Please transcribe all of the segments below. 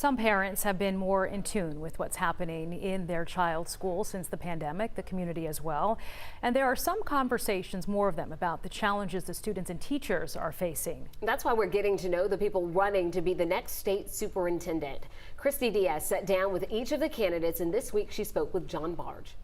Some parents have been more in tune with what's happening in their child's school since the pandemic, the community as well. And there are some conversations, more of them, about the challenges the students and teachers are facing. That's why we're getting to know the people running to be the next state superintendent. Christy Diaz sat down with each of the candidates, and this week she spoke with John Barge.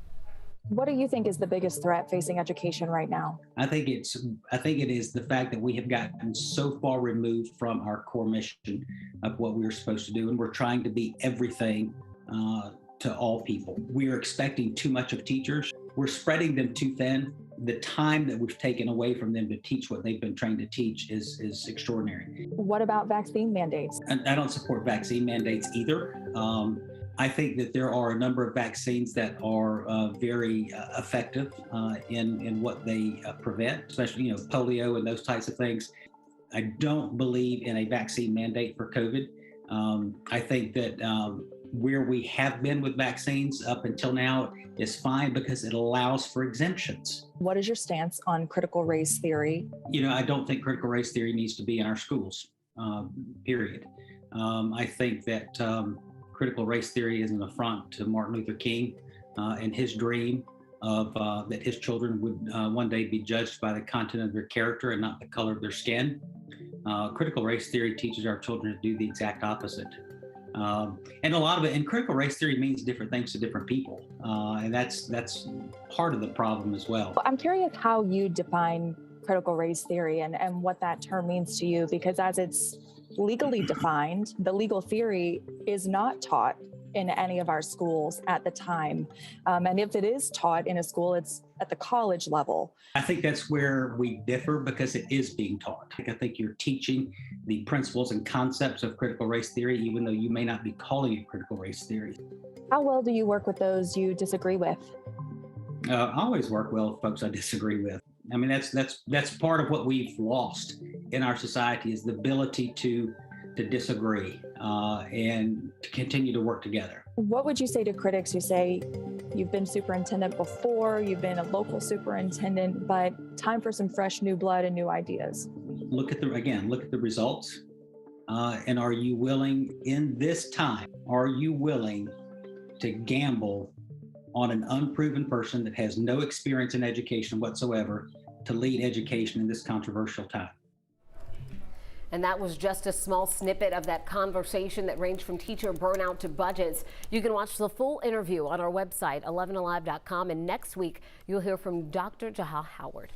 What do you think is the biggest threat facing education right now? I think it is the fact that we have gotten so far removed from our core mission of what we were supposed to do, and we're trying to be everything to all people. We are expecting too much of teachers. We're spreading them too thin. The time that we've taken away from them to teach what they've been trained to teach is extraordinary. What about vaccine mandates? I don't support vaccine mandates either. I think that there are a number of vaccines that are very effective in what they prevent, especially polio and those types of things. I don't believe in a vaccine mandate for COVID. I think that where we have been with vaccines up until now is fine because it allows for exemptions. What is your stance on critical race theory? I don't think critical race theory needs to be in our schools, period. I think that critical race theory is an affront to Martin Luther King and his dream of that his children would one day be judged by the content of their character and not the color of their skin. Critical race theory teaches our children to do the exact opposite. And a lot of it, and critical race theory means different things to different people. And that's part of the problem as well. I'm curious how you define critical race theory and what that term means to you, because as it's legally defined, the legal theory is not taught in any of our schools at the time. And if it is taught in a school, it's at the college level. I think that's where we differ because it is being taught. I think you're teaching the principles and concepts of critical race theory, even though you may not be calling it critical race theory. How well do you work with those you disagree with? I always work well with folks I disagree with. I mean, that's part of what we've lost in our society is the ability to disagree and to continue to work together. What would you say to critics who say you've been superintendent before, you've been a local superintendent, but time for some fresh new blood and new ideas? Look at the results. And are you willing in this time, are you willing to gamble on an unproven person that has no experience in education whatsoever to lead education in this controversial time? And that was just a small snippet of that conversation that ranged from teacher burnout to budgets. You can watch the full interview on our website, 11alive.com. And next week, you'll hear from Dr. Jahal Howard.